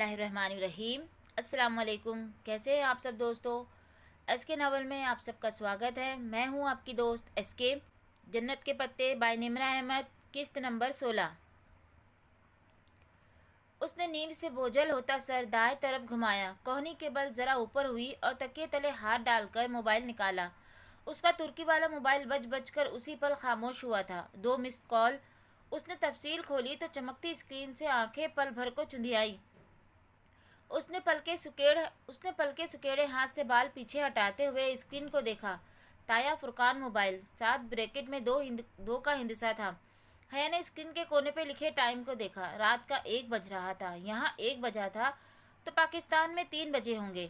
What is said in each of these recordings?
اللہ الرحمن الرحیم۔ السلام علیکم، کیسے ہیں آپ سب دوستو؟ ایس کے ناول میں آپ سب کا سواگت ہے۔ میں ہوں آپ کی دوست ایس کے۔ جنت کے پتے بائی نمرہ احمد، قسط نمبر 16۔ اس نے نیند سے بوجھل ہوتا سر دائیں طرف گھمایا، کوہنی کے بل ذرا اوپر ہوئی اور تکیے تلے ہاتھ ڈال کر موبائل نکالا۔ اس کا ترکی والا موبائل بج کر اسی پل خاموش ہوا تھا۔ 2 مسڈ کال۔ اس نے تفصیل کھولی تو چمکتی اسکرین سے آنکھیں پل بھر کو چندھیائی۔ اس نے پلکے سکیڑے ہاتھ سے بال پیچھے ہٹاتے ہوئے اسکرین کو دیکھا۔ تایا فرقان موبائل، 7 بریکٹ میں 2 کا ہندسہ تھا۔ حیا نے اسکرین کے کونے پہ لکھے ٹائم کو دیکھا۔ رات کا 1 بج رہا تھا۔ یہاں 1 بجا تھا تو پاکستان میں 3 بجے ہوں گے۔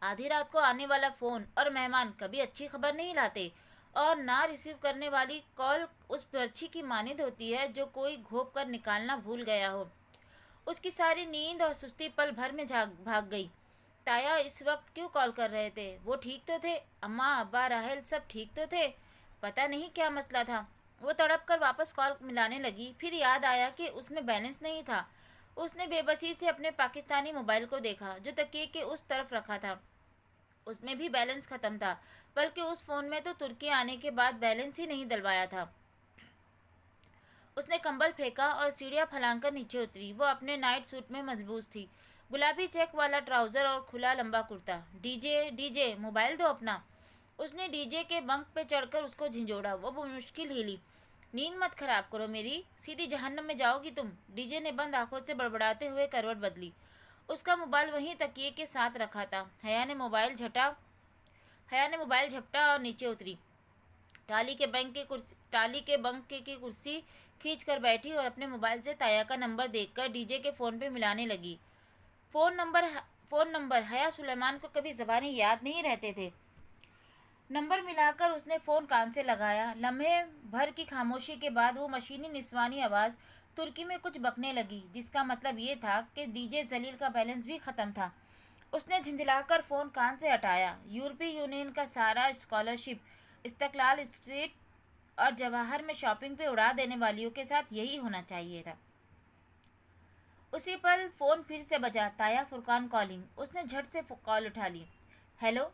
آدھی رات کو آنے والا فون اور مہمان کبھی اچھی خبر نہیں لاتے، اور نہ ریسیو کرنے والی کال اس پرچھی کی مانند ہوتی ہے جو کوئی گھونپ کر نکالنا بھول گیا ہو۔ اس کی ساری نیند اور سستی پل بھر میں بھاگ گئی۔ تایا اس وقت کیوں کال کر رہے تھے؟ وہ ٹھیک تو تھے؟ اماں ابا راحل سب ٹھیک تو تھے؟ پتہ نہیں کیا مسئلہ تھا۔ وہ تڑپ کر واپس کال ملانے لگی، پھر یاد آیا کہ اس میں بیلنس نہیں تھا۔ اس نے بے بسی سے اپنے پاکستانی موبائل کو دیکھا جو تکیے کے اس طرف رکھا تھا۔ اس میں بھی بیلنس ختم تھا، بلکہ اس فون میں تو ترکی آنے کے بعد بیلنس ہی نہیں ڈلوایا تھا۔ اس نے کمبل پھینکا اور سیڑھیاں پھلانگ کر نیچے اتری۔ وہ اپنے نائٹ سوٹ میں ملبوس تھی، گلابی چیک والا ٹراؤزر اور کھلا لمبا کرتا۔ ڈی جے موبائل دو اپنا۔ اس نے ڈی جے کے بنک پہ چڑھ کر اس کو جھنجھوڑا۔ وہ بمشکل ہلی۔ نیند مت خراب کرو میری، سیدھی جہنم میں جاؤ گی تم۔ ڈی جے نے بند آنکھوں سے بڑبڑاتے ہوئے کروٹ بدلی۔ اس کا موبائل وہیں تکیے کے ساتھ رکھا تھا۔ حیا نے موبائل جھپٹا اور نیچے اتری۔ ٹالی کے بنک کی کرسی کھینچ کر بیٹھی اور اپنے موبائل سے تایا کا نمبر دیکھ کر ڈی جے کے فون پہ ملانے لگی۔ فون نمبر حیا سلیمان کو کبھی زبانی یاد نہیں رہتے تھے۔ نمبر ملا کر اس نے فون کان سے لگایا۔ لمحے بھر کی خاموشی کے بعد وہ مشینی نسوانی آواز ترکی میں کچھ بکنے لگی، جس کا مطلب یہ تھا کہ ڈی جے ذلیل کا بیلنس بھی ختم تھا۔ اس نے جھنجھلا کر فون کان سے ہٹایا۔ یورپی یونین کا سارا اسکالرشپ استقلال اسٹریٹ اور جواہر میں شاپنگ پہ اڑا دینے والیوں کے ساتھ یہی ہونا چاہیے تھا۔ اسی پل فون پھر سے بجا۔ تایا فرقان کالنگ۔ اس نے جھٹ سے کال اٹھا لی۔ ہیلو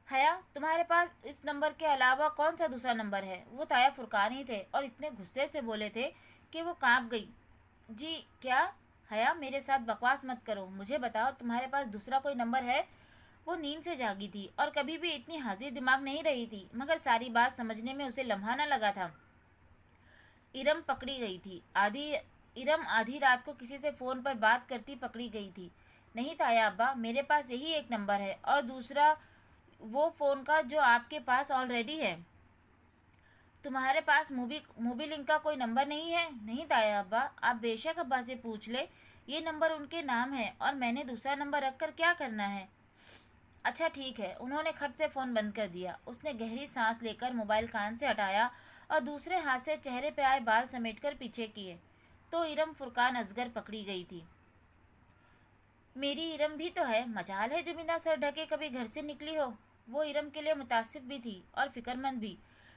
حیا، تمہارے پاس اس نمبر کے علاوہ کون سا دوسرا نمبر ہے؟ وہ تایا فرقان ہی تھے اور اتنے غصے سے بولے تھے کہ وہ کانپ گئی۔ جی کیا؟ حیا میرے ساتھ بکواس مت کرو، مجھے بتاؤ تمہارے پاس دوسرا کوئی نمبر ہے؟ وہ نیند سے جاگی تھی اور کبھی بھی اتنی حاضر دماغ نہیں رہی تھی، مگر ساری بات سمجھنے میں اسے لمحہ نہ لگا تھا۔ ارم پکڑی گئی تھی۔ آدھی رات کو کسی سے فون پر بات کرتی پکڑی گئی تھی۔ نہیں تایا ابا، میرے پاس یہی ایک نمبر ہے، اور دوسرا وہ فون کا جو آپ کے پاس آلریڈی ہے۔ تمہارے پاس موبی لنک کا کوئی نمبر نہیں ہے؟ نہیں تایا ابا، آپ بے شک ابا سے پوچھ لے، یہ نمبر ان کے نام ہے اور میں نے دوسرا نمبر رکھ کر کیا کرنا ہے؟ اچھا ٹھیک ہے۔ انہوں نے کھٹ سے فون بند کر دیا۔ اس نے گہری سانس لے کر موبائل کان سے ہٹایا اور دوسرے ہاتھ سے چہرے پہ آئے بال سمیٹ کر پیچھے کیے تو ارم فرقان اصغر پکڑی گئی تھی۔ میری ارم بھی تو ہے، مجال ہے جو بنا سر ڈھکے کبھی گھر سے نکلی ہو۔ وہ ارم کے لیے متاسف بھی تھی اور فکر مند بھی،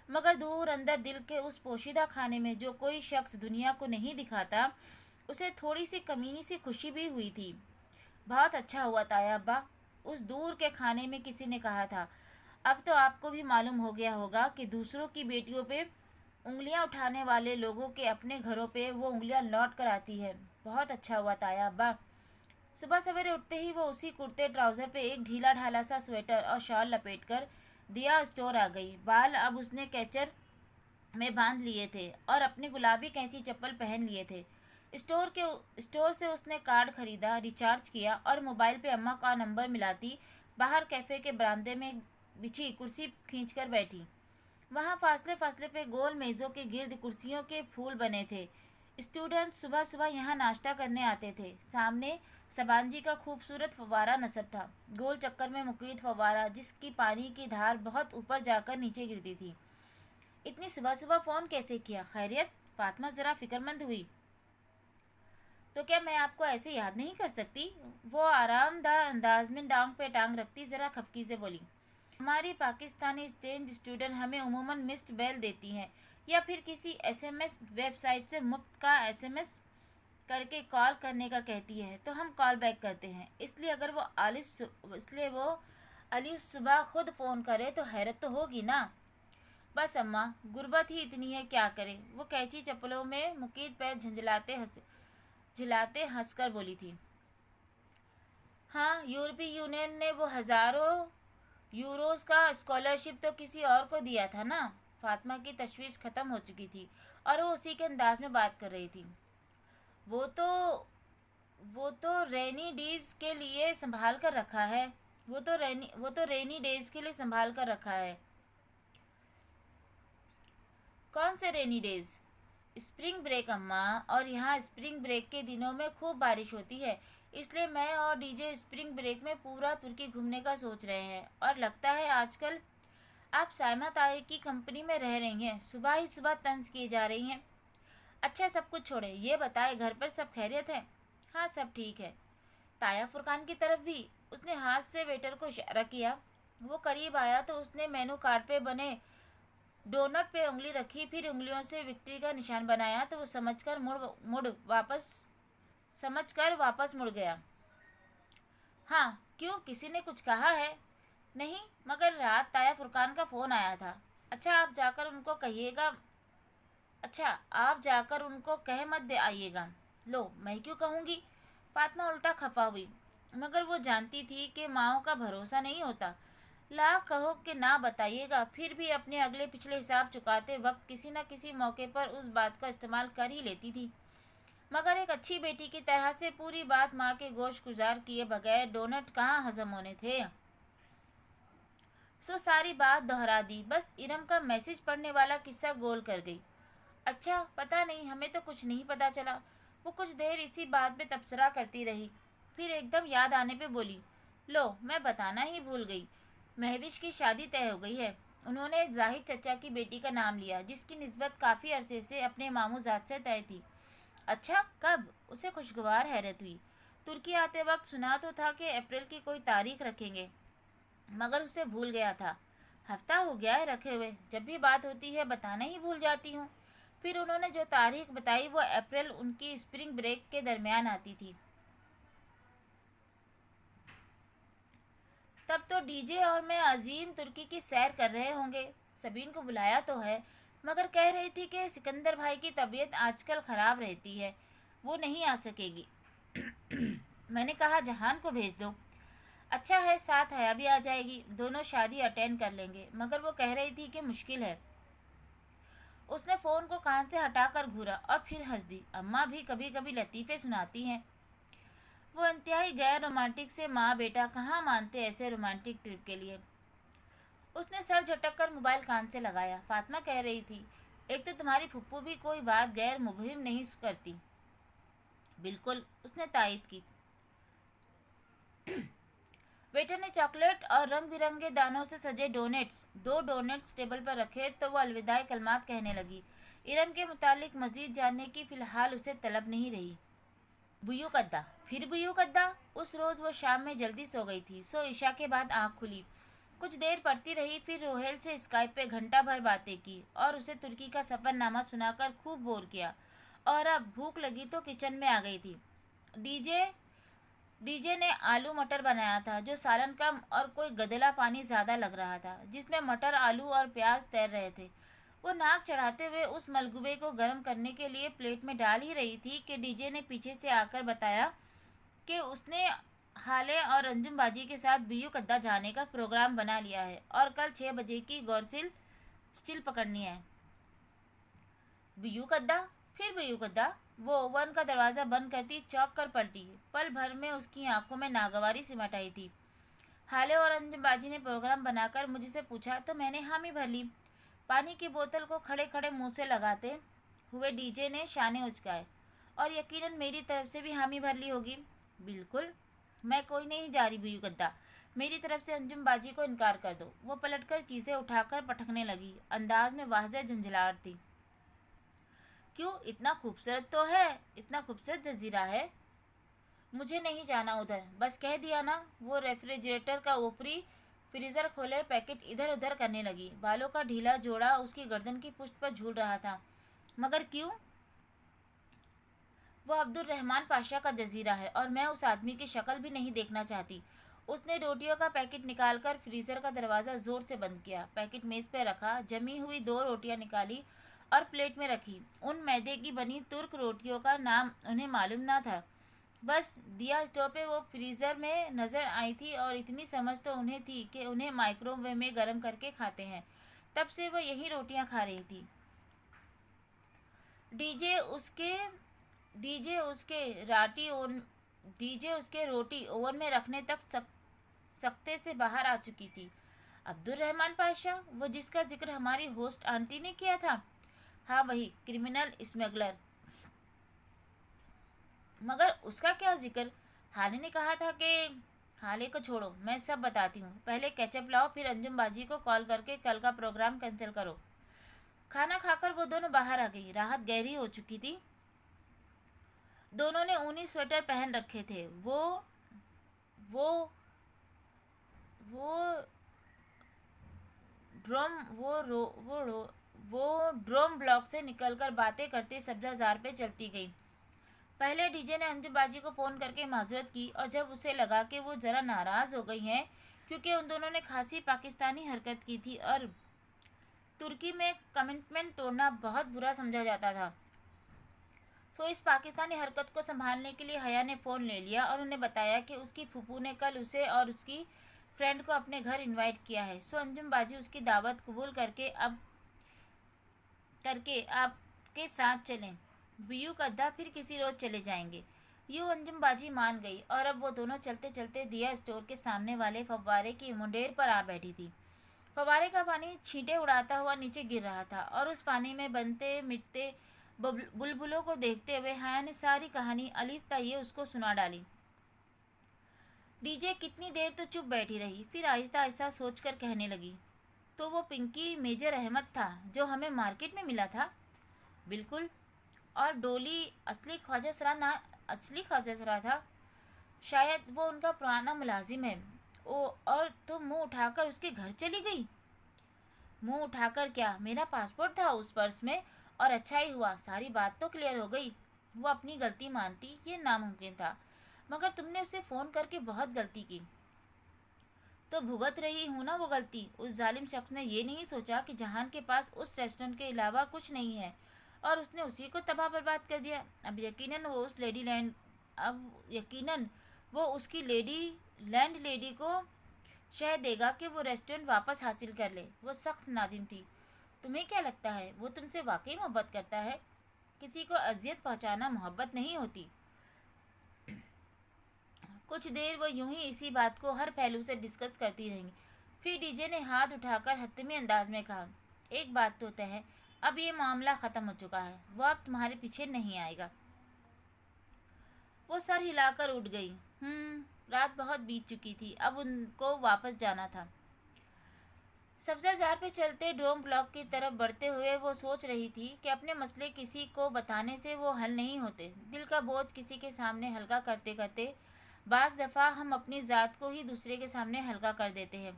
مگر دور اندر دل کے اس پوشیدہ خانے میں جو کوئی شخص دنیا کو نہیں دکھاتا، اسے تھوڑی سی کمینی سی خوشی بھی ہوئی تھی۔ بہت اچھا ہوا تایا ابا، اس دور کے خانے میں کسی نے کہا تھا۔ اب تو آپ کو بھی معلوم ہو گیا ہوگا کہ دوسروں کی بیٹیوں پہ انگلیاں اٹھانے والے لوگوں کے اپنے گھروں پہ وہ انگلیاں لوٹ کر آتی ہے۔ بہت اچھا ہوا تایا ابا۔ صبح سویرے اٹھتے ہی وہ اسی کرتے ٹراؤزر پہ ایک ڈھیلا ڈھالا سا سویٹر اور شال لپیٹ کر دیا اسٹور آ گئی۔ بال اب اس نے کیچر میں باندھ لیے تھے اور اپنے گلابی کینچی چپل پہن لیے تھے۔ اسٹور سے اس نے کارڈ خریدا، ریچارج کیا اور موبائل پہ اماں کا نمبر ملاتی باہر کیفے کے برآمدے میں بچھی کرسی کھینچ کر بیٹھی۔ وہاں فاصلے پہ گول میزوں کے گرد کرسیوں کے پھول بنے تھے۔ اسٹوڈنٹ صبح صبح یہاں ناشتہ کرنے آتے تھے۔ سامنے سبانجی کا خوبصورت فوارہ نصب تھا، گول چکر میں مقید فوارہ جس کی پانی کی دھار بہت اوپر جا کر نیچے گرتی تھی۔ اتنی صبح صبح فون کیسے کیا؟ خیریت؟ فاطمہ ذرا فکر مند ہوئی۔ تو کیا میں آپ کو ایسے یاد نہیں کر سکتی؟ وہ آرام دہ انداز میں ٹانگ پہ ٹانگ رکھتی ذرا خفگی سے بولی۔ ہماری پاکستانی اسٹینج اسٹوڈنٹ ہمیں عموماً مسڈ بیل دیتی ہیں یا پھر کسی S M S website سے مفت کا ایس ایم ایس کر کے کال کرنے کا کہتی ہے تو ہم کال بیک کرتے ہیں، اس لیے اگر وہ علی صبح خود فون کرے تو حیرت تو ہوگی نا۔ بس اماں، غربت ہی اتنی ہے، کیا کرے۔ وہ قینچی چپلوں میں مقید پیر جھلاتے ہنس کر بولی تھی۔ ہاں، یورپی یونین نے وہ ہزاروں یوروز کا اسکالرشپ تو کسی اور کو دیا تھا نا۔ فاطمہ کی تشویش ختم ہو چکی تھی اور وہ اسی کے انداز میں بات کر رہی تھی۔ وہ تو وہ تو رینی ڈیز کے لیے سنبھال کر رکھا ہے۔ وہ تو رینی ڈیز کے لیے سنبھال کر رکھا ہے۔ کون سے رینی ڈیز؟ اسپرنگ بریک اماں، اور یہاں اسپرنگ بریک کے دنوں میں خوب بارش ہوتی ہے، اس لیے میں اور ڈی جے اسپرنگ بریک میں پورا ترکی گھومنے کا سوچ رہے ہیں۔ اور لگتا ہے آج کل آپ سائمہ تائی کی کمپنی میں رہ رہی ہیں، صبح ہی صبح طنز کیے جا رہی ہیں۔ اچھا، سب کچھ چھوڑے، یہ بتائے گھر پر سب خیریت ہے؟ ہاں، سب ٹھیک ہے۔ تایا فرقان کی طرف بھی؟ اس نے ہاتھ سے ویٹر کو اشارہ کیا۔ وہ قریب آیا تو اس نے مینو کارڈ پہ بنے ڈونٹ پہ انگلی رکھی، پھر انگلیوں سے وکٹری کا نشان بنایا تو وہ سمجھ کر واپس مڑ گیا۔ ہاں، کیوں، کسی نے کچھ کہا ہے؟ نہیں، مگر رات تایا فرقان کا فون آیا تھا۔ اچھا، آپ جا کر ان کو کہہ مت آئیے گا۔ لو، میں کیوں کہوں گی؟ فاطمہ الٹا خفا ہوئی، مگر وہ جانتی تھی کہ ماؤں کا بھروسہ نہیں ہوتا۔ لاکھ کہو کہ نہ بتائیے گا، پھر بھی اپنے اگلے پچھلے حساب چکاتے وقت کسی نہ کسی موقع پر اس بات کا استعمال کر ہی لیتی تھی۔ مگر ایک اچھی بیٹی کی طرح سے پوری بات ماں کے گوش گزار کیے بغیر ڈونٹ کہاں ہضم ہونے تھے۔ ساری بات دہرا دی، بس ارم کا میسج پڑھنے والا قصہ گول کر گئی۔ اچھا، پتہ نہیں، ہمیں تو کچھ نہیں پتہ چلا۔ وہ کچھ دیر اسی بات پہ تبصرہ کرتی رہی، پھر ایک دم یاد آنے پہ بولی، لو، میں بتانا ہی بھول گئی، مہوش کی شادی طے ہو گئی ہے۔ انہوں نے ایک زاہد چچا کی بیٹی کا نام لیا، جس کی نسبت کافی عرصے سے اپنے ماموں زاد سے طے تھی۔ اچھا، کب؟ اسے خوشگوار حیرت ہوئی۔ ترکی آتے وقت سنا تو تھا کہ اپریل کی کوئی تاریخ رکھیں گے، مگر اسے بھول گیا تھا۔ ہفتہ ہو گیا ہے رکھے ہوئے، جب بھی بات ہوتی ہے بتانا ہی بھول جاتی ہوں۔ پھر انہوں نے جو تاریخ بتائی وہ اپریل ان کی اسپرنگ بریک کے درمیان آتی تھی۔ تب تو ڈی جے اور میں عظیم ترکی کی سیر کر رہے ہوں گے۔ سبین کو بلایا تو ہے، مگر کہہ رہی تھی کہ سکندر بھائی کی طبیعت آج کل خراب رہتی ہے، وہ نہیں آ سکے گی۔ میں نے کہا جہان کو بھیج دو۔ اچھا ہے، ساتھ حیا بھی آ جائے گی، دونوں شادی اٹینڈ کر لیں گے، مگر وہ کہہ رہی تھی کہ مشکل ہے۔ اس نے فون کو کان سے ہٹا کر گھورا اور پھر ہنس دی۔ اماں بھی کبھی کبھی لطیفے سناتی ہیں۔ وہ انتہائی غیر رومانٹک سے ماں بیٹا کہاں مانتے ایسے رومانٹک ٹرپ کے لیے۔ اس نے سر جھٹک کر موبائل کان سے لگایا۔ فاطمہ کہہ رہی تھی، ایک تو تمہاری پھپھو بھی کوئی بات غیر مبہم نہیں کرتی۔ بالکل، اس نے تائید کی۔ ویٹر نے چاکلیٹ اور رنگ برنگے دانوں سے سجے دو ڈونٹس ٹیبل پر رکھے تو وہ الوداعی کلمات کہنے لگی۔ ارم کے متعلق مزید جاننے کی فی الحال اسے طلب نہیں رہی۔ بیو کدہ، پھر بیو کدہ؟ اس روز وہ شام میں جلدی سو گئی تھی، عشاء کے بعد آنکھ کھلی، کچھ دیر پڑھتی رہی، پھر روہیل سے اسکائپ پہ گھنٹہ بھر باتیں کی اور اسے ترکی کا سفر نامہ سنا کر خوب بور کیا، اور اب بھوک لگی تو کچن میں آ گئی تھی۔ ڈی جے نے آلو مٹر بنایا تھا، جو سالن کم اور کوئی گدلا پانی زیادہ لگ رہا تھا، جس میں مٹر، آلو اور پیاز تیر رہے تھے۔ وہ ناک چڑھاتے ہوئے اس ملگوبے کو گرم کرنے کے لیے پلیٹ میں ڈال ہی رہی تھی کہ ڈی جے نے پیچھے سے آ کر بتایا کہ اس نے حالے اور انجم باجی کے ساتھ بیو کدہ جانے کا پروگرام بنا لیا ہے اور کل 6 بجے کی گورسل اسٹیل پکڑنی ہے۔ بیو کدہ؟ پھر بیو کدہ؟ وہ اوون کا دروازہ بند کرتی چونک کر پلٹی، پل بھر میں اس کی آنکھوں میں ناگواری سمٹ آئی تھی۔ حالے اور انجم باجی نے پروگرام بنا کر مجھ سے پوچھا تو میں نے حامی بھر لی۔ پانی کی بوتل کو کھڑے کھڑے منہ سے لگاتے ہوئے ڈی جے نے شانے اچکائے۔ اور یقیناً میری طرف سے بھی حامی بھر لی ہوگی۔ بالکل، میں کوئی نہیں جا رہی بیو کدہ، میری طرف سے انجم باجی کو انکار کر دو۔ وہ پلٹ کر چیزیں اٹھا کر پٹکنے لگی، انداز میں واضح جھنجھلاہٹ تھی۔ کیوں، اتنا خوبصورت تو ہے، اتنا خوبصورت جزیرہ ہے؟ مجھے نہیں جانا ادھر، بس کہہ دیا نا۔ وہ ریفریجریٹر کا اوپری فریزر کھولے پیکٹ ادھر ادھر کرنے لگی، بالوں کا ڈھیلا جوڑا اس کی گردن کی پشت پر جھول رہا تھا۔ مگر کیوں؟ وہ عبدالرحمن پاشا کا جزیرہ ہے اور میں اس آدمی کی شکل بھی نہیں دیکھنا چاہتی۔ اس نے روٹیوں کا پیکٹ نکال کر فریزر کا دروازہ زور سے بند کیا، پیکٹ میز پہ رکھا، جمی ہوئی 2 روٹیاں نکالی اور پلیٹ میں رکھی۔ ان میدے کی بنی ترک روٹیوں کا نام انہیں معلوم نہ تھا، بس دیا اسٹوو پہ وہ فریزر میں نظر آئی تھی اور اتنی سمجھ تو انہیں تھی کہ انہیں مائکرو ویو میں گرم کر کے کھاتے ہیں۔ تب سے وہ یہی روٹیاں کھا رہی تھی۔ ڈی جے اس کے روٹی اوون میں رکھنے تک سکتے سے باہر آ چکی تھی۔ عبدالرحمن پاشا، وہ جس کا ذکر ہماری ہوسٹ آنٹی نے کیا تھا؟ ہاں وہی کرمنل اسمگلر۔ مگر اس کا کیا ذکر؟ حالے نے کہا تھا کہ… حالے کو چھوڑو، میں سب بتاتی ہوں۔ پہلے کیچپ لاؤ، پھر انجم باجی کو کال کر کے کل کا پروگرام کینسل کرو۔ کھانا کھا کر وہ دونوں باہر آ گئی۔ راحت گہری ہو چکی تھی۔ دونوں نے اونی سویٹر پہن رکھے تھے۔ وہ ڈروم بلاک سے نکل کر باتیں کرتے سبزہ زار پہ چلتی گئی۔ پہلے ڈی جے نے انجم باجی کو فون کر کے معذرت کی، اور جب اسے لگا کہ وہ ذرا ناراض ہو گئی ہیں کیونکہ ان دونوں نے خاصی پاکستانی حرکت کی تھی اور ترکی میں کمٹمنٹ توڑنا بہت برا سمجھا جاتا تھا، سو اس پاکستانی حرکت کو سنبھالنے کے لیے حیا نے فون لے لیا اور انہیں بتایا کہ اس کی پھوپھو نے کل اسے اور اس کی فرینڈ کو اپنے گھر انوائٹ کیا ہے، سو انجم باجی اس کی دعوت قبول کر کے آپ کے ساتھ چلیں۔ بیو کدھا پھر کسی روز چلے جائیں گے۔ یوں انجم باجی مان گئی اور اب وہ دونوں چلتے چلتے دیا اسٹور کے سامنے والے فوارے کی منڈیر پر آ بیٹھی تھی۔ فوارے کا پانی چھینٹے اڑاتا ہوا نیچے گر رہا تھا اور اس پانی میں بنتے مٹتے بلبلوں کو دیکھتے ہوئے حیا نے ساری کہانی الف تا یہ اس کو سنا ڈالی۔ ڈی جے کتنی دیر تو چپ بیٹھی رہی، پھر آہستہ آہستہ سوچ کر کہنے لگی، تو وہ پنکی میجر احمد تھا جو ہمیں مارکیٹ میں ملا تھا؟ بالکل۔ اور ڈولی اصلی خواجہ سرا تھا؟ شاید وہ ان کا پرانا ملازم ہے۔ اور تم منہ اٹھا کر اس کے گھر چلی گئی؟ منہ اٹھا کر کیا، میرا پاسپورٹ تھا اس پرس میں، اور اچھا ہی ہوا، ساری بات تو کلیئر ہو گئی۔ وہ اپنی غلطی مانتی، یہ ناممکن تھا، مگر تم نے اسے فون کر کے بہت غلطی کی۔ تو بھگت رہی ہوں نا وہ غلطی۔ اس ظالم شخص نے یہ نہیں سوچا کہ جہان کے پاس اس ریسٹورنٹ کے علاوہ کچھ نہیں ہے اور اس نے اسی کو تباہ برباد کر دیا۔ اب یقیناً وہ اس کی لینڈ لیڈی کو شہ دے گا کہ وہ ریسٹورنٹ واپس حاصل کر لے۔ وہ سخت نادم تھی۔ تمہیں کیا لگتا ہے وہ تم سے واقعی محبت کرتا ہے؟ کسی کو اذیت پہنچانا محبت نہیں ہوتی۔ کچھ دیر وہ یوں ہی اسی بات کو ہر پہلو سے ڈسکس کرتی رہیں۔ پھر ڈی جے نے ہاتھ اٹھا کر حتمی انداز میں کہا، ایک بات تو طے ہے، اب یہ معاملہ ختم ہو چکا ہے، وہ اب تمہارے پیچھے نہیں آئے گا۔ وہ سر ہلا کر اٹھ گئی۔ رات بہت بیت چکی تھی، اب ان کو واپس جانا تھا۔ سبزہ زار پہ چلتے ڈروم بلاک کی طرف بڑھتے ہوئے وہ سوچ رہی تھی کہ اپنے مسئلے کسی کو بتانے سے وہ حل نہیں ہوتے۔ دل کا بوجھ کسی کے سامنے ہلکا کرتے کرتے بعض دفعہ ہم اپنی ذات کو ہی دوسرے کے سامنے ہلکا کر دیتے ہیں۔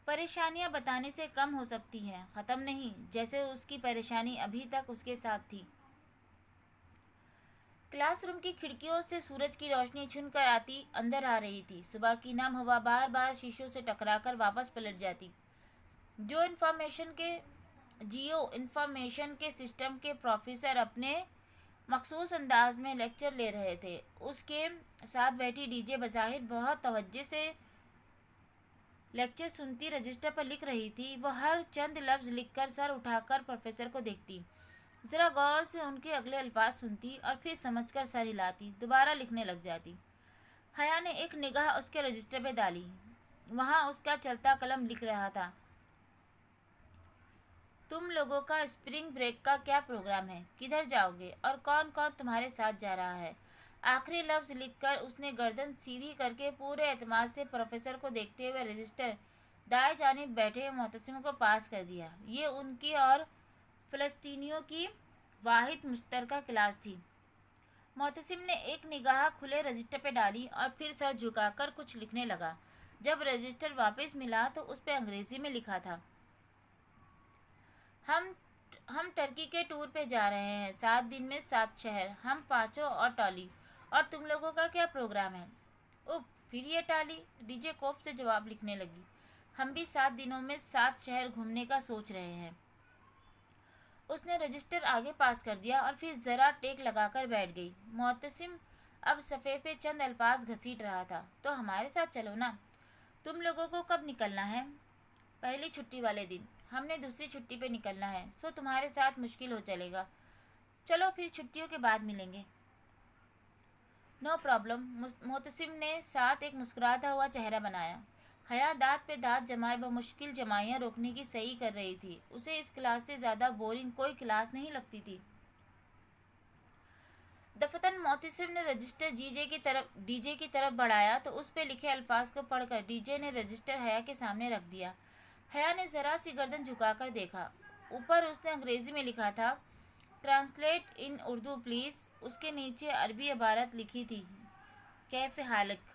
پریشانیاں بتانے سے کم ہو سکتی ہیں، ختم نہیں، جیسے اس کی پریشانی ابھی تک اس کے ساتھ تھی۔ کلاس روم کی کھڑکیوں سے سورج کی روشنی چھن کر آتی اندر آ رہی تھی۔ صبح کی نم ہوا بار بار شیشوں سے ٹکرا کر واپس پلٹ جاتی۔ جیو انفارمیشن کے سسٹم کے پروفیسر اپنے مخصوص انداز میں لیکچر لے رہے تھے۔ اس کے ساتھ بیٹھی ڈی جے بظاہر بہت توجہ سے لیکچر سنتی رجسٹر پر لکھ رہی تھی۔ وہ ہر چند لفظ لکھ کر سر اٹھا کر پروفیسر کو دیکھتی، ذرا غور سے ان کے اگلے الفاظ سنتی اور پھر سمجھ کر سر ہلاتی، دوبارہ لکھنے لگ جاتی۔ حیا نے ایک نگاہ اس کے رجسٹر پہ ڈالی، وہاں اس کا چلتا قلم لکھ رہا تھا، تم لوگوں کا اسپرنگ بریک کا کیا پروگرام ہے، کدھر جاؤ گے اور کون کون تمہارے ساتھ جا رہا ہے۔ آخری لفظ لکھ کر اس نے گردن سیدھی کر کے پورے اعتماد سے پروفیسر کو دیکھتے ہوئے رجسٹر دائیں جانب بیٹھے معتصم کو پاس کر دیا۔ یہ ان کی اور فلسطینیوں کی واحد مشترکہ کلاس تھی۔ معتصم نے ایک نگاہ کھلے رجسٹر پہ ڈالی اور پھر سر جھکا کر کچھ لکھنے لگا۔ جب رجسٹر واپس ملا تو اس پہ انگریزی میں لکھا تھا، ہم ہم ٹرکی کے ٹور پہ جا رہے ہیں، 7 دن میں 7 شہر، ہم پانچوں اور ٹالی۔ اور تم لوگوں کا کیا پروگرام ہے؟ اوہ، پھر یہ ٹالی، ڈی جے کوف سے جواب لکھنے لگی۔ ہم بھی 7 دنوں میں 7 شہر گھومنے کا سوچ رہے ہیں۔ اس نے رجسٹر آگے پاس کر دیا اور پھر ذرا ٹیک لگا کر بیٹھ گئی۔ معتصم اب صفحے پہ چند الفاظ گھسیٹ رہا تھا۔ تو ہمارے ساتھ چلو نا۔ تم لوگوں کو کب نکلنا ہے؟ پہلی چھٹی والے دن۔ ہم نے دوسری چھٹی پہ نکلنا ہے، سو تمہارے ساتھ مشکل ہو چلے گا۔ چلو پھر چھٹیوں کے بعد ملیں گے۔ No problem. معتصم نے ساتھ ایک مسکراتا ہوا چہرہ بنایا۔ حیا دانت پہ دانت جمائے بمشکل جمائیاں روکنے کی صحیح کر رہی تھی۔ اسے اس کلاس سے زیادہ بورنگ کوئی کلاس نہیں لگتی تھی۔ دفتن معتصم نے رجسٹر ڈی جے کی طرف بڑھایا تو اس پہ لکھے الفاظ کو پڑھ کر ڈی جے نے رجسٹر حیا کے سامنے رکھ دیا۔ حیا نے ذرا سی گردن جھکا کر دیکھا۔ اوپر اس نے انگریزی میں لکھا تھا، ٹرانسلیٹ ان اردو پلیز۔ اس کے نیچے عربی عبارت لکھی تھی، کیف حالک؟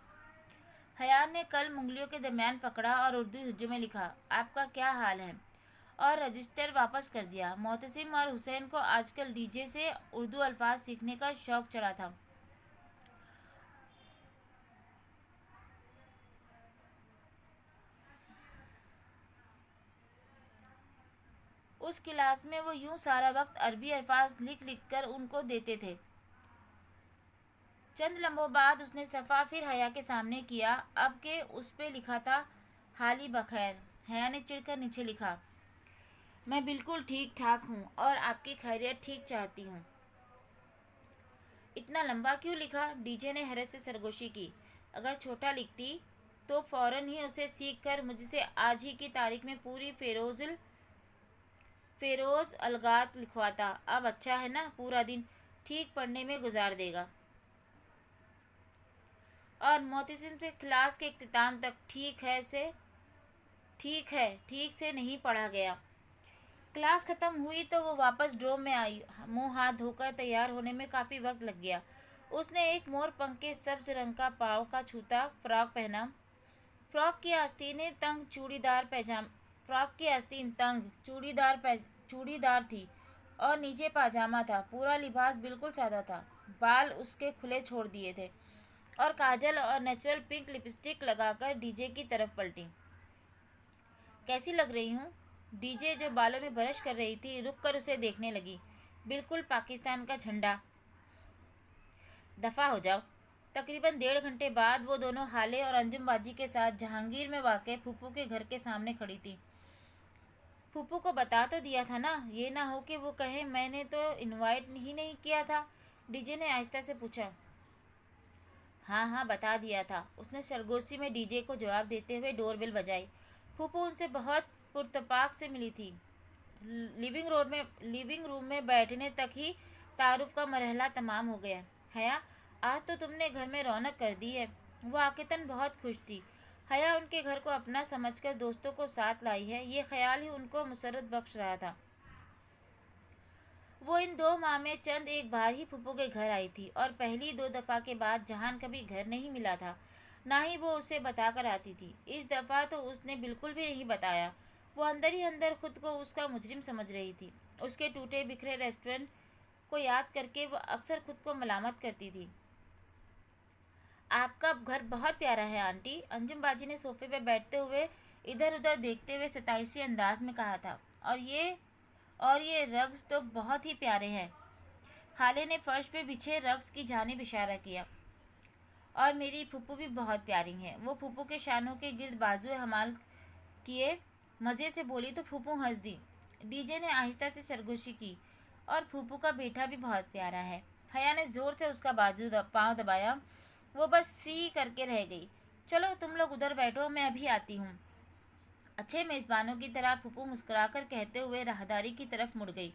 حیا نے قلم انگلیوں کے درمیان پکڑا اور اردو ہجوں میں لکھا، آپ کا کیا حال ہے؟ اور رجسٹر واپس کر دیا۔ معتصم اور حسین کو آج کل ڈی جے سے اردو الفاظ سیکھنے کا شوق چڑھا تھا۔ اس کلاس میں وہ یوں سارا وقت عربی الفاظ لکھ لکھ کر ان کو دیتے تھے۔ چند لمحوں بعد اس نے صفحہ پھر حیا کے سامنے کیا، اب کہ اس پہ لکھا تھا، حالی بخیر۔ حیا نے چڑھ کر نیچے لکھا، میں بالکل ٹھیک ٹھاک ہوں اور آپ کی خیریت ٹھیک چاہتی ہوں۔ اتنا لمبا کیوں لکھا؟ ڈی جے نے حیرت سے سرگوشی کی۔ اگر چھوٹا لکھتی تو فوراً ہی اسے سیکھ کر مجھ سے آج ہی کی تاریخ میں پوری فیروز الغات لکھواتا۔ اب اچھا ہے نا، پورا دن ٹھیک پڑھنے میں گزار دے گا۔ اور معتصم سے کلاس کے اختتام تک ٹھیک سے نہیں پڑھا گیا۔ کلاس ختم ہوئی تو وہ واپس ڈروم میں آئی۔ منہ ہاتھ دھو کر تیار ہونے میں کافی وقت لگ گیا۔ اس نے ایک مور پنکھ کے سبز رنگ کا پاؤں کا چھوتا فراک پہنا۔ فراک کی آستینیں تنگ چوڑی دار تھی اور نیچے پاجامہ تھا۔ پورا لباس بالکل سادہ تھا۔ بال اس کے کھلے چھوڑ دیے تھے اور کاجل اور نیچرل پنک لپسٹک لگا کر ڈی جے کی طرف پلٹی۔ کیسی لگ رہی ہوں؟ ڈی جے جو بالوں میں برش کر رہی تھی رک کر اسے دیکھنے لگی۔ بالکل پاکستان کا جھنڈا۔ دفعہ ہو جاؤ۔ تقریباً 1.5 گھنٹے بعد وہ دونوں ہالے اور انجم باجی کے ساتھ جہانگیر میں واقع پھوپھو کے گھر کے سامنے کھڑی تھی۔ پھوپھو کو بتا تو دیا تھا نا، یہ نہ ہو کہ وہ کہیں میں نے تو انوائٹ ہی نہیں کیا تھا؟ ڈی جے نے آہستہ سے پوچھا۔ ہاں ہاں بتا دیا تھا، اس نے سرگوشی میں ڈی جے کو جواب دیتے ہوئے ڈور بیل بجائی۔ پھوپھو ان سے بہت پرتپاک سے ملی تھی۔ لیونگ روم میں بیٹھنے تک ہی تعارف کا مرحلہ تمام ہو گیا۔ حیا، آج تو تم نے گھر میں رونق کر دی ہے۔ وہ واقعتاً بہت خوش تھی۔ حیا ان کے گھر کو اپنا سمجھ کر دوستوں کو ساتھ لائی ہے، یہ خیال ہی ان کو مسرت بخش رہا تھا۔ وہ ان 2 ماہ میں چند ایک بار ہی پھوپھو کے گھر آئی تھی اور پہلی 2 دفعہ کے بعد جہان کبھی گھر نہیں ملا تھا، نہ ہی وہ اسے بتا کر آتی تھی۔ اس دفعہ تو اس نے بالکل بھی نہیں بتایا۔ وہ اندر ہی اندر خود کو اس کا مجرم سمجھ رہی تھی۔ اس کے ٹوٹے بکھرے ریسٹورنٹ کو یاد کر کے وہ اکثر خود کو ملامت کرتی تھی۔ آپ کا گھر بہت پیارا ہے آنٹی، انجم باجی نے صوفے پہ بیٹھتے ہوئے ادھر ادھر دیکھتے ہوئے ستائشی انداز میں کہا تھا، اور یہ رگز تو بہت ہی پیارے ہیں۔ خالے نے فرش پہ بچھے رگز کی جانب اشارہ کیا۔ اور میری پھوپھو بھی بہت پیاری ہیں۔ وہ پھوپھو کے شانوں کے گرد بازوئے حمال کیے مزے سے بولی تو پھوپھو ہنس دی۔ ڈی جے نے آہستہ سے سرگوشی کی، اور پھوپھو کا بیٹا بھی بہت پیارا ہے۔ حیا نے زور سے اس کا پاؤں دبایا۔ وہ بس سی کر کے رہ گئی۔ چلو تم لوگ ادھر بیٹھو، میں ابھی آتی ہوں۔ اچھے میزبانوں کی طرح پھوپھو مسکرا کر کہتے ہوئے راہداری کی طرف مڑ گئی،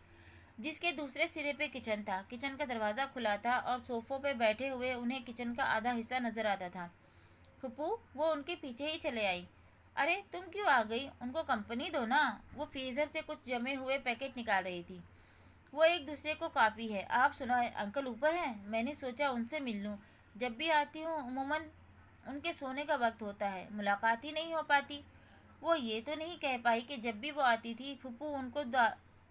جس کے دوسرے سرے پہ کچن تھا۔ کچن کا دروازہ کھلا تھا اور صوفوں پہ بیٹھے ہوئے انہیں کچن کا آدھا حصہ نظر آتا تھا۔ پھوپھو، وہ ان کے پیچھے ہی چلے آئی۔ ارے تم کیوں آ گئی؟ ان کو کمپنی دو نا۔ وہ فریزر سے کچھ جمے ہوئے پیکٹ نکال رہی تھی۔ وہ ایک دوسرے کو کافی ہے۔ آپ سنائیں، انکل اوپر ہیں؟ میں نے سوچا ان سے مل لوں، جب بھی آتی ہوں عموماً ان کے سونے کا وقت ہوتا ہے، ملاقات ہی نہیں ہو پاتی۔ وہ یہ تو نہیں کہہ پائی کہ جب بھی وہ آتی تھی پھوپھو ان کو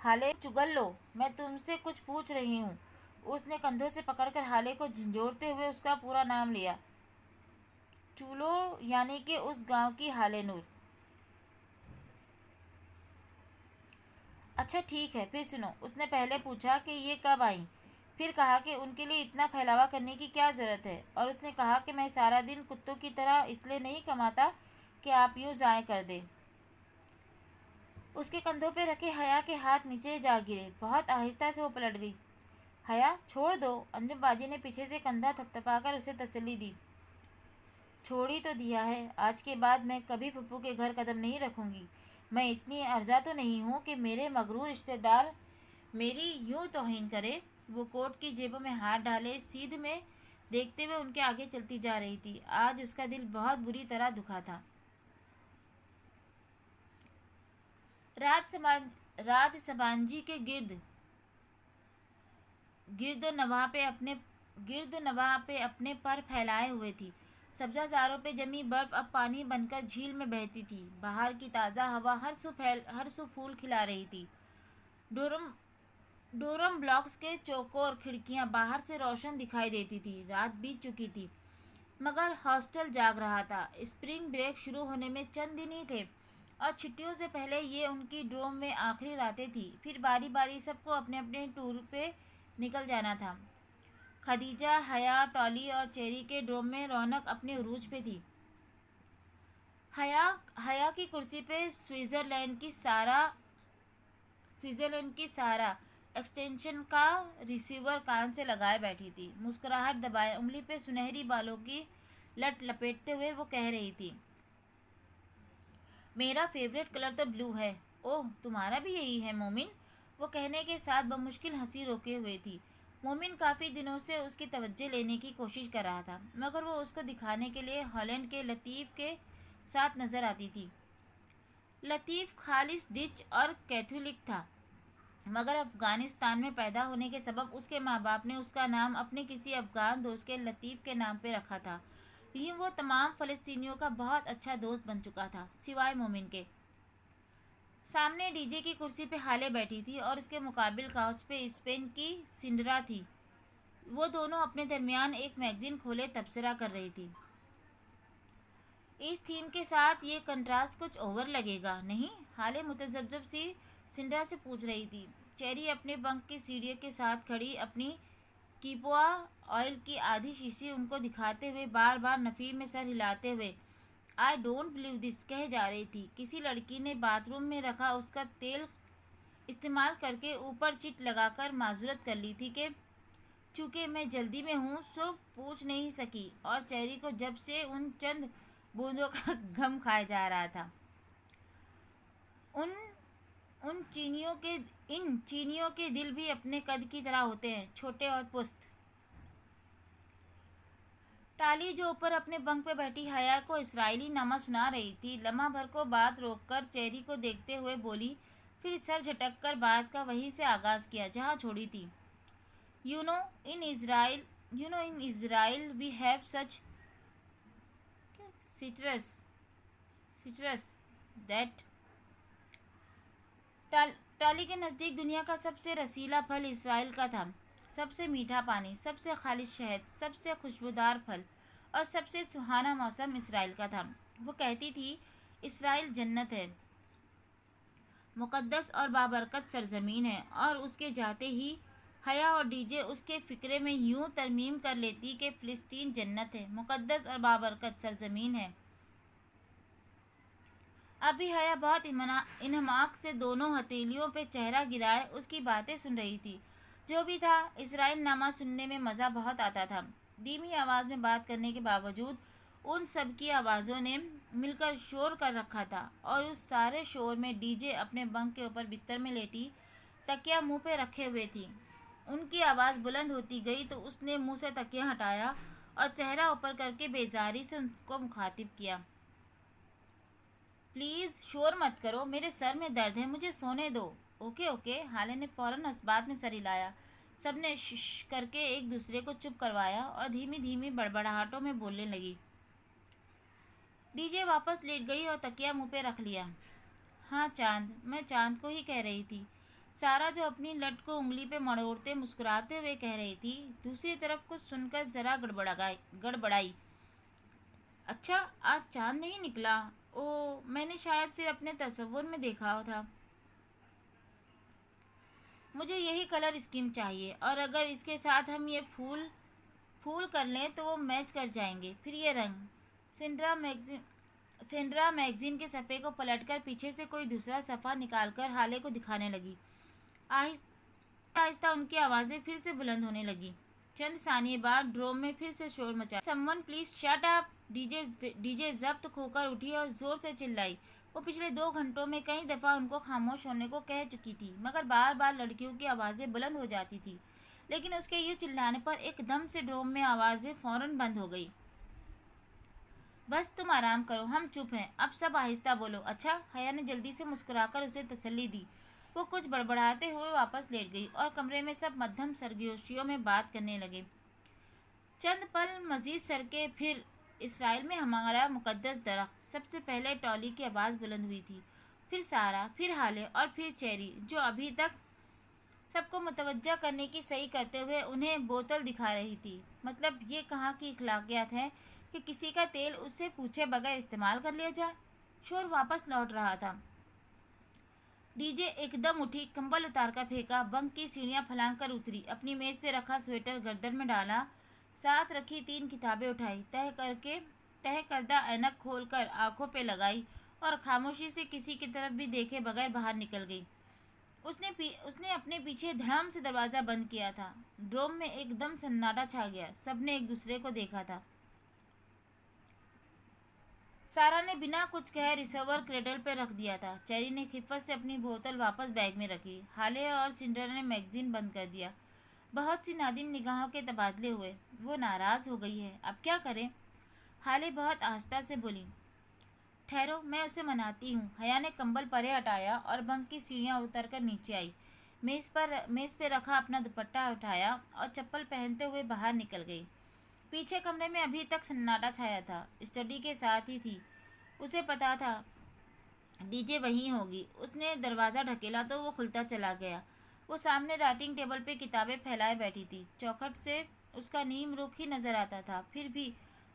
ہالے چگل لو، میں تم سے کچھ پوچھ رہی ہوں۔ اس نے کندھوں سے پکڑ کر ہالے کو جھنجھوڑتے ہوئے اس کا پورا نام لیا۔ چولو یعنی کہ اس گاؤں کی ہالے نور۔ اچھا ٹھیک ہے، پھر سنو، اس نے پہلے پوچھا کہ یہ کب آئیں، پھر کہا کہ ان کے لیے اتنا پھیلاوا کرنے کی کیا ضرورت ہے، اور اس نے کہا کہ میں سارا دن کتوں کی طرح اس لیے نہیں کماتا کہ آپ یوں ضائع کر دیں۔ اس کے کندھوں پہ رکھے حیا کے ہاتھ نیچے جا گرے، بہت آہستہ سے وہ پلٹ گئی۔ حیا چھوڑ دو، انجم باجی نے پیچھے سے کندھا تھپتھپا کر اسے تسلی دی۔ چھوڑ ہی تو دیا ہے، آج کے بعد میں کبھی پھپھو کے گھر قدم نہیں رکھوں گی۔ میں اتنی ارزا تو نہیں ہوں کہ میرے مغرور رشتہ دار میری یوں توہین کرے۔ وہ کوٹ کی جیبوں میں ہاتھ ڈالے سیدھ میں دیکھتے ہوئے ان کے آگے چلتی جا رہی تھی۔ آج اس کا دل بہت بری طرح دکھا تھا۔ رات سبانجی کے گرد و نواح پہ اپنے پر پھیلائے ہوئے تھی۔ سبزہ زاروں پہ جمی برف اب پانی بن کر جھیل میں بہتی تھی۔ باہر کی تازہ ہوا ہر سو پھول کھلا رہی تھی۔ ڈورم بلاکس کے چوکور کھڑکیاں باہر سے روشن دکھائی دیتی تھی۔ رات بیت چکی تھی مگر ہاسٹل جاگ رہا تھا۔ اسپرنگ بریک شروع ہونے میں چند دن ہی تھے اور چھٹیوں سے پہلے یہ ان کی ڈورم میں آخری راتیں تھیں۔ پھر باری باری سب کو اپنے اپنے ٹور پہ نکل جانا تھا۔ خدیجہ، حیا، ٹالی اور چیری کے ڈورم میں رونق اپنے عروج پہ تھی۔ حیا کی کرسی پہ سوئٹزرلینڈ کی سارا ایکسٹینشن کا ریسیور کان سے لگائے بیٹھی تھی۔ مسکراہٹ دبائے انگلی پہ سنہری بالوں کی لٹ لپیٹتے ہوئے وہ کہہ رہی تھی، میرا فیورٹ کلر تو بلو ہے۔ اوہ، تمہارا بھی یہی ہے مومن؟ وہ کہنے کے ساتھ بمشکل ہنسی روکے ہوئے تھی۔ مومن کافی دنوں سے اس کی توجہ لینے کی کوشش کر رہا تھا مگر وہ اس کو دکھانے کے لیے ہالینڈ کے لطیف کے ساتھ نظر آتی تھی۔ لطیف خالص ڈچ اور کیتھولک تھا مگر افغانستان میں پیدا ہونے کے سبب اس کے ماں باپ نے اس کا نام اپنے کسی افغان دوست کے لطیف کے نام پہ رکھا تھا۔ یوں وہ تمام فلسطینیوں کا بہت اچھا دوست بن چکا تھا سوائے مومن کے۔ سامنے ڈی جے کی کرسی پہ ہالے بیٹھی تھی اور اس کے مقابل کاؤچ پہ اسپین کی سنڈرا تھی۔ وہ دونوں اپنے درمیان ایک میگزین کھولے تبصرہ کر رہی تھی۔ اس تھیم کے ساتھ یہ کنٹراسٹ کچھ اوور لگے گا نہیں؟ ہالے متذبذب سی سنڈرا سے پوچھ رہی تھی۔ چیری اپنے بنک کی سیڑھیوں کے ساتھ کھڑی اپنی کیپوا آئل کی آدھی شیشی ان کو دکھاتے ہوئے بار بار نفی میں سر ہلاتے ہوئے آئی ڈونٹ بلیو دس کہہ جا رہی تھی۔ کسی لڑکی نے باتھ روم میں رکھا اس کا تیل استعمال کر کے اوپر چٹ لگا کر معذرت کر لی تھی کہ چونکہ میں جلدی میں ہوں سو پوچھ نہیں سکی، اور چیری کو جب سے ان چند بوندوں کا غم کھایا جا رہا تھا۔ ان چینیوں کے دل بھی اپنے قد کی طرح ہوتے ہیں، چھوٹے اور پست۔ ٹالی جو اوپر اپنے بنک پہ بیٹھی حیا کو اسرائیلی نامہ سنا رہی تھی، لمحہ بھر کو بات روک کر چیری کو دیکھتے ہوئے بولی، پھر سر جھٹک کر بات کا وہیں سے آغاز کیا جہاں چھوڑی تھی۔ You know in Israel we have such citrus that ٹالی کے نزدیک دنیا کا سب سے رسیلا پھل اسرائیل کا تھا۔ سب سے میٹھا پانی، سب سے خالص شہد، سب سے خوشبودار پھل اور سب سے سہانا موسم اسرائیل کا تھا۔ وہ کہتی تھی اسرائیل جنت ہے، مقدس اور بابرکت سرزمین ہے، اور اس کے جاتے ہی حیا اور ڈی جے اس کے فکرے میں یوں ترمیم کر لیتی کہ فلسطین جنت ہے، مقدس اور بابرکت سرزمین ہے۔ ابھی حیا بہت انہماک سے دونوں ہتھیلیوں پہ چہرہ گرائے اس کی باتیں سن رہی تھی۔ جو بھی تھا، اسرائیل نامہ سننے میں مزہ بہت آتا تھا۔ دھیمی آواز میں بات کرنے کے باوجود ان سب کی آوازوں نے مل کر شور کر رکھا تھا، اور اس سارے شور میں ڈی جے اپنے بنک کے اوپر بستر میں لیٹی تکیہ منہ پہ رکھے ہوئے تھی۔ ان کی آواز بلند ہوتی گئی تو اس نے منہ سے تکیہ ہٹایا اور چہرہ اوپر کر کے بیزاری سے ان کو مخاطب کیا، پلیز شور مت کرو، میرے سر میں درد ہے، مجھے سونے دو۔ اوکے۔ حالے نے فوراً اس بات میں سر ہلایا۔ سب نے شش کر کے ایک دوسرے کو چپ کروایا اور دھیمی دھیمی بڑبڑاہٹوں میں بولنے لگی۔ ڈی جے واپس لیٹ گئی اور تکیہ منہ پہ رکھ لیا۔ ہاں چاند، میں چاند کو ہی کہہ رہی تھی۔ سارا جو اپنی لٹ کو انگلی پہ مڑوڑتے مسکراتے ہوئے کہہ رہی تھی، دوسری طرف کچھ سن کر ذرا گڑبڑائی۔ اچھا، آج چاند نہیں نکلا؟ میں نے شاید پھر اپنے تصور میں دیکھا تھا۔ مجھے یہی کلر اسکیم چاہیے، اور اگر اس کے ساتھ ہم یہ پھول کر لیں تو وہ میچ کر جائیں گے۔ پھر یہ رنگ۔ سینڈرا میگزین کے صفحے کو پلٹ کر پیچھے سے کوئی دوسرا صفحہ نکال کر ہالے کو دکھانے لگی۔ آہستہ آہستہ ان کی آوازیں پھر سے بلند ہونے لگیں۔ چند ثانیے بعد ڈروم میں پھر سے شور مچا۔ Some one please shut up! D J ضبط کھو کر اٹھی اور زور سے چلائی۔ وہ پچھلے 2 گھنٹوں میں کئی دفعہ ان کو خاموش ہونے کو کہہ چکی تھی، مگر بار بار لڑکیوں کی آوازیں بلند ہو جاتی تھیں۔ لیکن اس کے یوں چلانے پر ایک دم سے ڈروم میں آوازیں فوراً بند ہو گئی۔ بس تم آرام کرو، ہم چپ ہیں، اب سب آہستہ بولو۔ اچھا، حیا نے جلدی سے مسکرا کر اسے تسلی دی۔ وہ کچھ بڑبڑاتے ہوئے واپس لیٹ گئی اور کمرے میں سب مدھم سرگوشیوں میں بات کرنے لگے۔ چند پل مزید سرکے پھر اسرائیل میں ہمارا مقدس درخت۔ سب سے پہلے ٹالی کی آواز بلند ہوئی تھی، پھر سارا، پھر ہالے اور پھر چیری، جو ابھی تک سب کو متوجہ کرنے کی صحیح کرتے ہوئے انہیں بوتل دکھا رہی تھی۔ مطلب یہ کہاں کی اخلاقیات ہے کہ کسی کا تیل اس سے پوچھے بغیر استعمال کر لیا جائے؟ شور واپس لوٹ رہا تھا۔ ڈی جے ایک دم اٹھی، کمبل اتار کر پھینکا، بنک کی سیڑھیاں پھلانگ کر اتری، اپنی میز پہ رکھا سویٹر گردن میں ڈالا، ساتھ رکھی 3 کتابیں اٹھائی، تہہ کردہ اینک کھول کر آنکھوں پہ لگائی اور خاموشی سے کسی کی طرف بھی دیکھے بغیر باہر نکل گئی۔ اس نے اپنے پیچھے دھڑام سے دروازہ بند کیا تھا۔ ڈروم میں ایک دم سناٹا چھا گیا، سب نے ایک دوسرے کو دیکھا تھا۔ سارا نے بنا کچھ کہے ریسیور کریڈل پہ رکھ دیا تھا۔ چیری نے خفت سے اپنی بوتل واپس بیگ میں رکھی۔ ہالے اور سینڈرا نے میگزین بند کر دیا۔ بہت سی نادم نگاہوں کے تبادلے ہوئے۔ وہ ناراض ہو گئی ہے، اب کیا کریں؟ ہالے بہت آہستہ سے بولی۔ ٹھہرو، میں اسے مناتی ہوں۔ حیا نے کمبل پرے ہٹایا اور بنک کی سیڑھیاں اتر کر نیچے آئی، میز پہ رکھا اپنا دوپٹہ اٹھایا اور چپل پہنتے ہوئے باہر نکل گئی۔ پیچھے کمرے میں ابھی تک سناٹا چھایا تھا۔ اسٹڈی کے ساتھ ہی تھی، اسے پتا تھا ڈی جے وہیں ہوگی۔ اس نے دروازہ ڈھکیلا تو وہ کھلتا چلا گیا۔ وہ سامنے رائٹنگ ٹیبل پہ کتابیں پھیلائے بیٹھی تھی۔ چوکھٹ سے اس کا نیم رخ ہی نظر آتا تھا، پھر بھی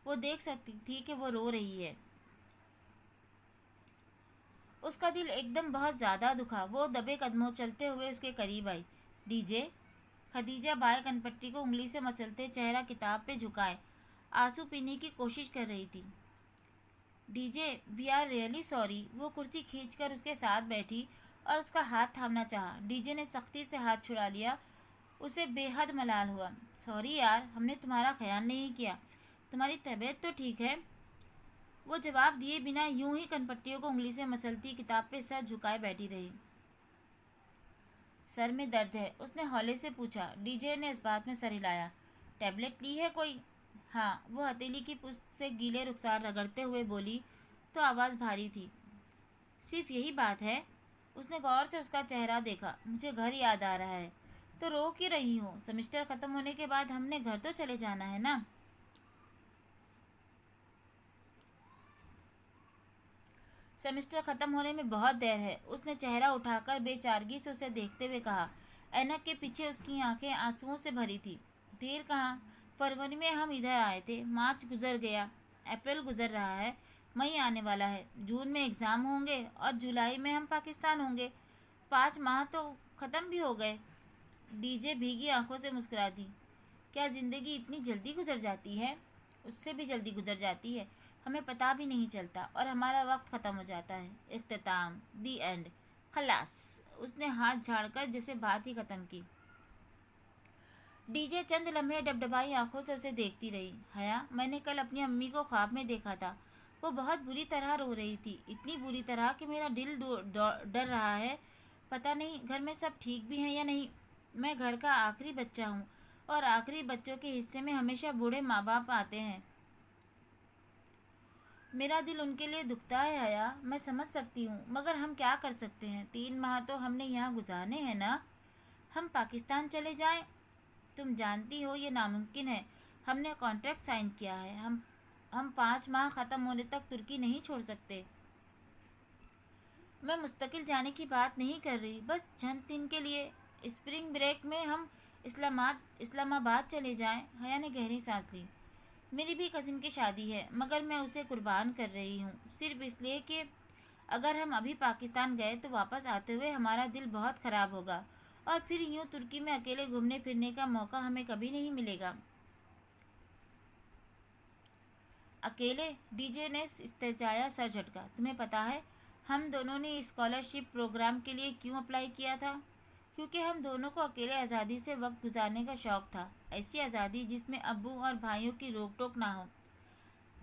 وہ دیکھ سکتی تھی کہ وہ رو رہی ہے۔ اس کا دل ایک دم بہت زیادہ دکھا۔ وہ دبے قدموں چلتے ہوئے اس کے قریب آئی۔ D J? خدیجہ بائیں کنپٹی کو انگلی سے مسلتے چہرہ کتاب پہ جھکائے آنسو پینے کی کوشش کر رہی تھی۔ D J, we are really sorry. وہ کرسی کھینچ کر اس کے ساتھ بیٹھی اور اس کا ہاتھ تھامنا چاہا۔ ڈی جے نے سختی سے ہاتھ چھڑا لیا۔ اسے بے حد ملال ہوا۔ سوری یار، ہم نے تمہارا خیال نہیں کیا۔ تمہاری طبیعت تو ٹھیک ہے؟ وہ جواب دیے بنا یوں ہی کنپٹیوں کو انگلی سے مسلتی کتاب پہ سر جھکائے بیٹھی رہی۔ سر میں درد ہے؟ اس نے ہولے سے پوچھا۔ ڈی جے نے اس بات میں سر ہلایا۔ ٹیبلٹ لی ہے کوئی؟ ہاں، وہ ہتھیلی کی پشت سے گیلے رخسار رگڑتے ہوئے بولی تو آواز بھاری تھی۔ صرف یہی بات ہے؟ اس نے غور سے اس کا چہرہ دیکھا۔ مجھے گھر یاد آ رہا ہے۔ تو رو کیوں رہی ہو؟ سمسٹر ختم ہونے کے بعد ہم نے گھر تو چلے جانا ہے نا؟ سمسٹر ختم ہونے میں بہت دیر ہے، اس نے چہرہ اٹھا کر بے چارگی سے اسے دیکھتے ہوئے کہا۔ اینک کے پیچھے اس کی آنکھیں آنسوؤں سے بھری تھی۔ دیر کہاں؟ فروری میں ہم ادھر آئے تھے، مارچ گزر گیا، اپریل گزر رہا ہے، مئی آنے والا ہے، جون میں ایگزام ہوں گے اور جولائی میں ہم پاکستان ہوں گے۔ 5 ماہ تو ختم بھی ہو گئے۔ ڈی جے بھیگی آنکھوں سے مسکرا دی۔ کیا زندگی اتنی جلدی گزر جاتی ہے؟ اس سے بھی جلدی گزر جاتی ہے، ہمیں پتہ بھی نہیں چلتا اور ہمارا وقت ختم ہو جاتا ہے۔ اختتام، دی اینڈ، خلاص۔ اس نے ہاتھ جھاڑ کر جیسے بات ہی ختم کی۔ ڈی جے چند لمحے ڈبڈبائی آنکھوں سے اسے دیکھتی رہی۔ حیا، میں نے کل اپنی امی کو خواب میں دیکھا تھا، وہ بہت بری طرح رو رہی تھی، اتنی بری طرح کہ میرا دل ڈر رہا ہے، پتہ نہیں گھر میں سب ٹھیک بھی ہیں یا نہیں۔ میں گھر کا آخری بچہ ہوں اور آخری بچوں کے حصے میں ہمیشہ بوڑھے ماں باپ آتے ہیں۔ میرا دل ان کے لیے دکھتا ہے حیا، میں سمجھ سکتی ہوں، مگر ہم کیا کر سکتے ہیں؟ 3 ماہ تو ہم نے یہاں گزارنے ہیں نا۔ ہم پاکستان چلے جائیں؟ تم جانتی ہو یہ ناممکن ہے، ہم نے کانٹریکٹ سائن کیا ہے، ہم 5 ماہ ختم ہونے تک ترکی نہیں چھوڑ سکتے۔ میں مستقل جانے کی بات نہیں کر رہی، بس چند دن کے لیے اسپرنگ بریک میں ہم اسلام آباد چلے جائیں۔ حیا نے گہری سانس لی۔ میری بھی کزن کی شادی ہے، مگر میں اسے قربان کر رہی ہوں صرف اس لیے کہ اگر ہم ابھی پاکستان گئے تو واپس آتے ہوئے ہمارا دل بہت خراب ہوگا، اور پھر یوں ترکی میں اکیلے گھومنے پھرنے کا موقع ہمیں کبھی نہیں ملے گا۔ اکیلے؟ ڈی جے نے استہزایا سر جھٹکا۔ تمہیں پتہ ہے ہم دونوں نے اسکالرشپ پروگرام کے لیے کیوں اپلائی کیا تھا؟ کیونکہ ہم دونوں کو اکیلے آزادی سے وقت گزارنے کا شوق تھا، ایسی آزادی جس میں ابو اور بھائیوں کی روک ٹوک نہ ہو۔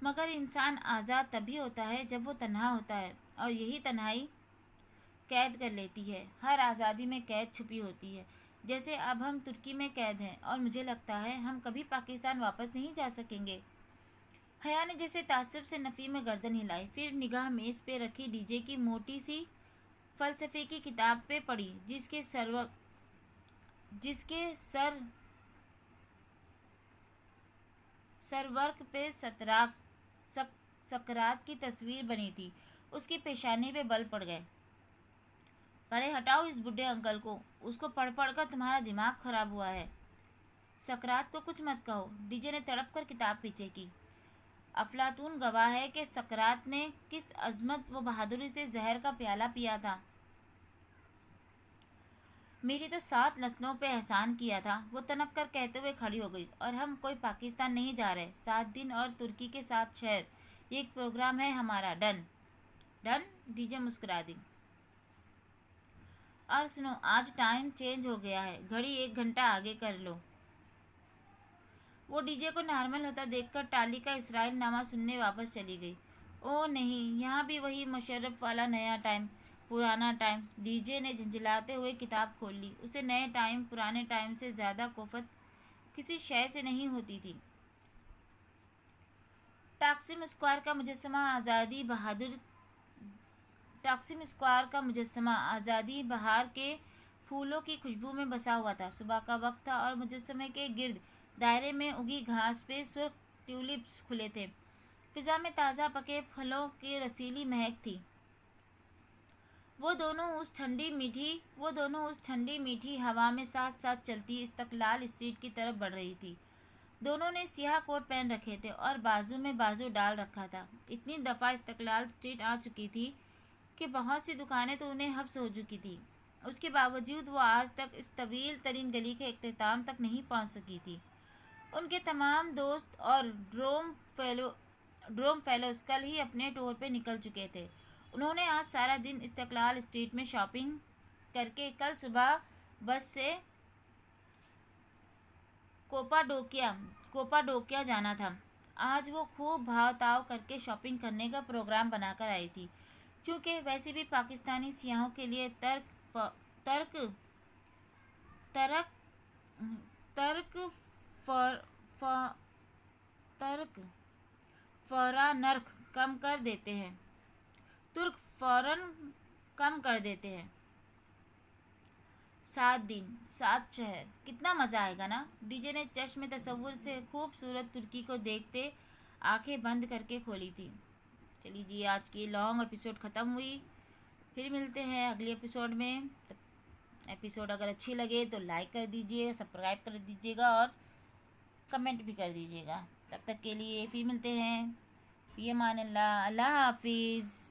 مگر انسان آزاد تبھی ہوتا ہے جب وہ تنہا ہوتا ہے، اور یہی تنہائی قید کر لیتی ہے۔ ہر آزادی میں قید چھپی ہوتی ہے، جیسے اب ہم ترکی میں قید ہیں، اور مجھے لگتا ہے ہم کبھی پاکستان واپس نہیں جا سکیں گے۔ حیا نے جیسے تعصب سے نفی میں گردن ہلائی، پھر نگاہ میز پہ رکھی ڈی جے کی موٹی سی فلسفے کی کتاب پہ پڑی، جس کے سرورق پہ سقراط کی تصویر بنی تھی۔ اس کی پیشانی پہ بل پڑ گئے۔ پڑھے ہٹاؤ اس بڈھے انکل کو، اس کو پڑھ پڑھ کر تمہارا دماغ خراب ہوا ہے۔ سقراط کو کچھ مت کہو، ڈی جے نے تڑپ کر کتاب پیچھے کی۔ افلاطون گواہ ہے کہ سقراط نے کس عظمت و بہادری سے زہر کا پیالہ پیا تھا۔ میری تو 7 نسلوں پہ احسان کیا تھا، وہ تنک کر کہتے ہوئے کھڑی ہو گئی۔ اور ہم کوئی پاکستان نہیں جا رہے، 7 دن اور ترکی کے 7 شہر، یہ ایک پروگرام ہے ہمارا۔ ڈن؟ ڈن؟ ڈی جے مسکرا دی۔ اور سنو، آج ٹائم چینج ہو گیا ہے، گھڑی 1 گھنٹہ آگے کر لو۔ وہ ڈی جے کو نارمل ہوتا دیکھ کر ٹالی کا اسرائیل نامہ سننے واپس چلی گئی۔ او نہیں، یہاں بھی وہی مشرف والا نیا ٹائم، پرانا ٹائم۔ ڈی جے نے جھنجھلاتے ہوئے کتاب کھول لی۔ اسے نئے ٹائم، پرانے ٹائم سے زیادہ کوفت کسی شے سے نہیں ہوتی تھی۔ ٹاکسم اسکوائر کا مجسمہ آزادی بہار کے پھولوں کی خوشبو میں بسا ہوا تھا۔ صبح کا وقت تھا اور مجسمے کے گرد دائرے میں اگی گھاس پہ سرخ ٹیولپس کھلے تھے۔ فضا میں تازہ پکے پھلوں کی رسیلی مہک تھی۔ وہ دونوں اس ٹھنڈی میٹھی ہوا میں ساتھ ساتھ چلتی استقلال اسٹریٹ کی طرف بڑھ رہی تھی۔ دونوں نے سیاہ کوٹ پہن رکھے تھے اور بازو میں بازو ڈال رکھا تھا۔ اتنی دفعہ استقلال اسٹریٹ آ چکی تھی کہ بہت سی دکانیں تو انہیں حفظ ہو چکی تھی۔ اس کے باوجود وہ آج تک اس طویل ترین گلی کے اختتام تک نہیں پہنچ سکی تھی۔ ان کے تمام دوست اور ڈروم فیلوز کل ہی اپنے ٹور پہ نکل چکے تھے۔ انہوں نے آج سارا دن استقلال اسٹریٹ میں شاپنگ کر کے کل صبح بس سے کوپاڈوکیا جانا تھا۔ آج وہ خوب بھاو تاو کر کے شاپنگ کرنے کا پروگرام بنا کر آئی تھی، کیونکہ ویسے بھی پاکستانی سیاحوں کے لیے ترک فوراً کم کر دیتے ہیں۔ 7 دن، 7 شہر، کتنا مزہ آئے گا نا؟ ڈی جے نے چشم تصور سے خوبصورت ترکی کو دیکھتے آنکھیں بند کر کے کھولی تھی۔ چلیے جی، آج کی لانگ ایپیسوڈ ختم ہوئی۔ پھر ملتے ہیں اگلی ایپیسوڈ میں۔ ایپیسوڈ اگر اچھی لگے تو لائک کر دیجیے، سبسکرائب کر دیجیے گا اور کمنٹ بھی کر دیجیے گا۔ تب تک کے لیے پھر ملتے ہیں۔ فی امان اللہ، اللہ حافظ۔